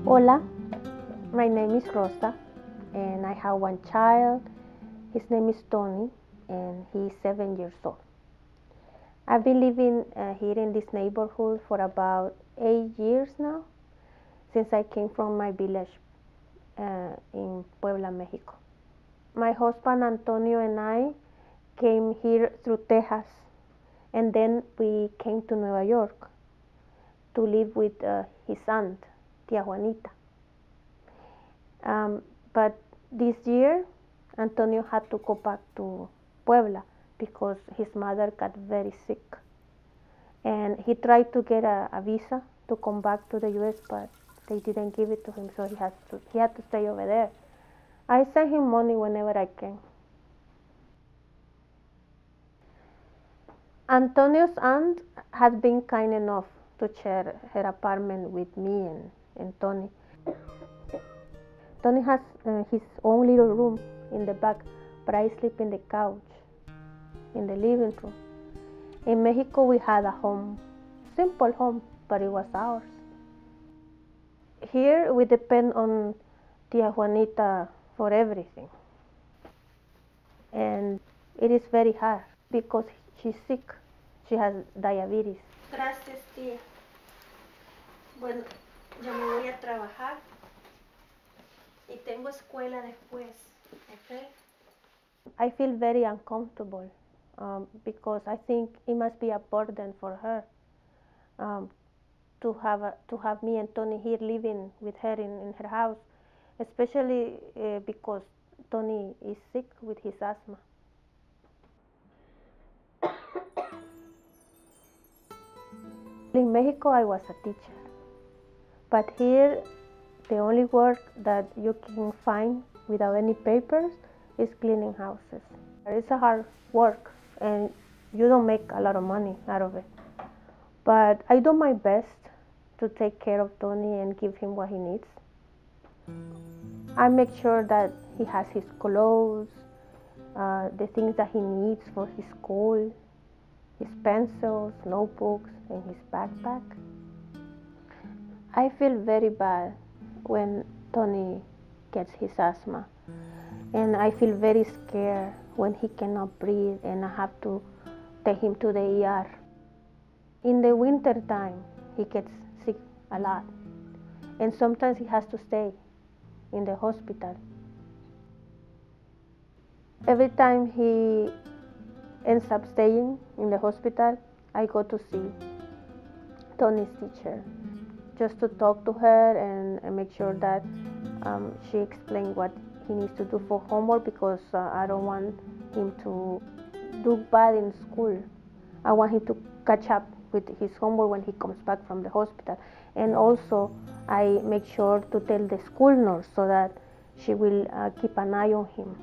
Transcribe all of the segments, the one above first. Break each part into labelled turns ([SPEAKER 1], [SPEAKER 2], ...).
[SPEAKER 1] Hola, my name is Rosa, and I have one child. His name is Tony, and he's 7 years old. I've been living here in this neighborhood for about 8 years now, since I came from my village in Puebla, Mexico. My husband Antonio and I came here through Texas, and then we came to Nueva York to live with his aunt, Tia Juanita. But this year, Antonio had to go back to Puebla because his mother got very sick. And he tried to get a visa to come back to the US, but they didn't give it to him, so he had to stay over there. I send him money whenever I can. Antonio's aunt has been kind enough to share her apartment with me and Tony. Tony has his own little room in the back, but I sleep in the couch in the living room. In Mexico, we had a home, simple home, but it was ours. Here, we depend on Tia Juanita for everything. And it is very hard because she's sick. She has diabetes. Gracias, tía. Bueno, yo me voy a trabajar y tengo escuela después. Okay? I feel very uncomfortable because I think it must be a burden for her to have me and Tony here living with her in her house, especially because Tony is sick with his asthma. In Mexico, I was a teacher, but here, the only work that you can find without any papers is cleaning houses. It's a hard work, and you don't make a lot of money out of it. But I do my best to take care of Tony and give him what he needs. I make sure that he has his clothes, the things that he needs for his school, his pencils, notebooks, and his backpack. I feel very bad when Tony gets his asthma, and I feel very scared when he cannot breathe and I have to take him to the ER. In the winter time, he gets sick a lot, and sometimes he has to stay in the hospital. Every time he ends up staying in the hospital, I go to see Tony's teacher just to talk to her and make sure that she explains what he needs to do for homework, because I don't want him to do bad in school. I want him to catch up with his homework when he comes back from the hospital. And also, I make sure to tell the school nurse so that she will keep an eye on him.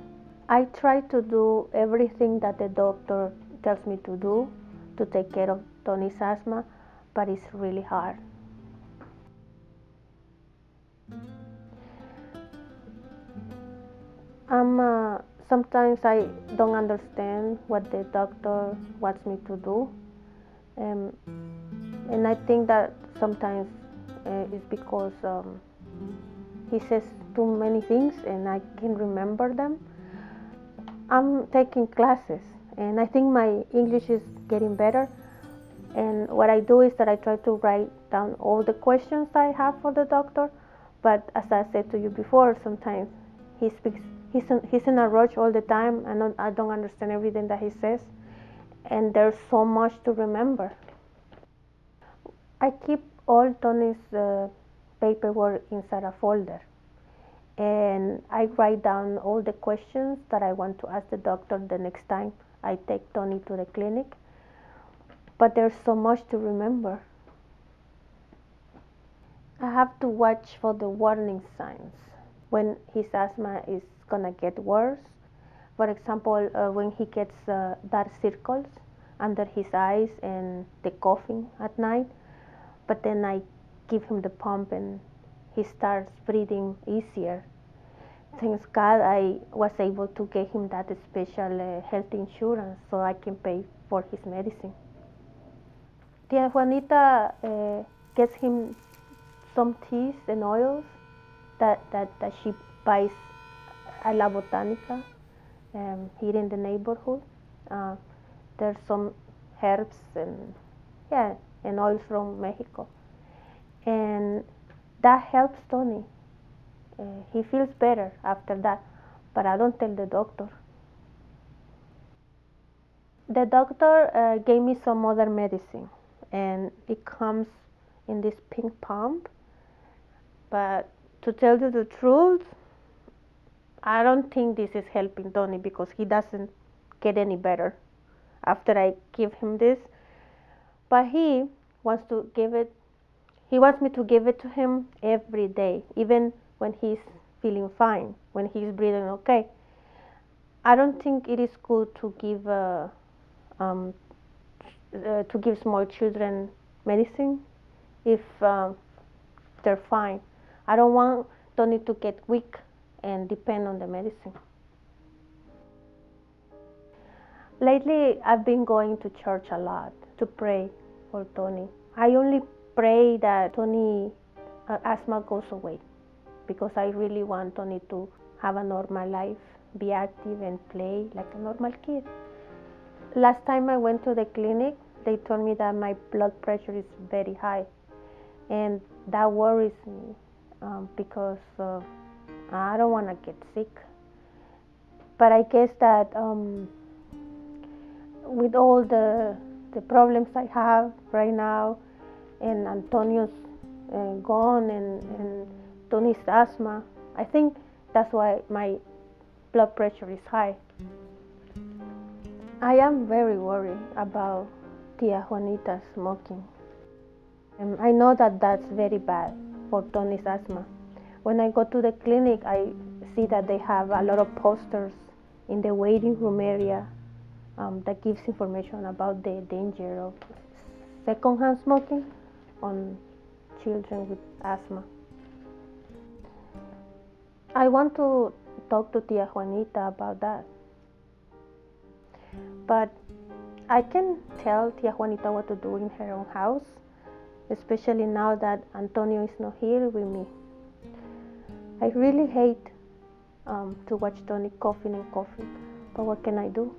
[SPEAKER 1] I try to do everything that the doctor tells me to do to take care of Tony's asthma, but it's really hard. Sometimes I don't understand what the doctor wants me to do, and I think that sometimes it's because he says too many things and I can't remember them. I'm taking classes, and I think my English is getting better, and what I do is that I try to write down all the questions I have for the doctor, but as I said to you before, sometimes he's in a rush all the time, and I don't understand everything that he says, and there's so much to remember. I keep all Tony's paperwork inside a folder, and I write down all the questions that I want to ask the doctor the next time I take Tony to the clinic, but there's so much to remember. I have to watch for the warning signs when his asthma is gonna get worse. For example, when he gets dark circles under his eyes and the coughing at night, but then I give him the pump and he starts breathing easier. Thanks God I was able to get him that special health insurance so I can pay for his medicine. Tia Juanita gets him some teas and oils that she buys at La Botanica here in the neighborhood. Uh, there's some herbs and yeah, and oil from Mexico, and that helps Tony. He feels better after that, but I don't tell the doctor. The doctor gave me some other medicine, and it comes in this pink pump. But to tell you the truth, I don't think this is helping Tony because he doesn't get any better after I give him this. But he wants to give it. He wants me to give it to him every day, even when he's feeling fine, when he's breathing okay. I don't think it is good um, to give small children medicine if they're fine. I don't want Tony to get weak and depend on the medicine. Lately, I've been going to church a lot to pray for Tony. I only pray that Tony asthma goes away because I really want Tony to have a normal life, be active and play like a normal kid. Last time I went to the clinic, they told me that my blood pressure is very high, and that worries me because I don't want to get sick. But I guess that with all the problems I have right now, and Antonio's gone, and Tony's asthma, I think that's why my blood pressure is high. I am very worried about Tia Juanita smoking. I know that that's very bad for Tony's asthma. When I go to the clinic, I see that they have a lot of posters in the waiting room area that gives information about the danger of secondhand smoking on children with asthma. I want to talk to Tia Juanita about that, but I can tell Tia Juanita what to do in her own house, especially now that Antonio is not here with me. I really hate to watch Tony coughing and coughing, but what can I do?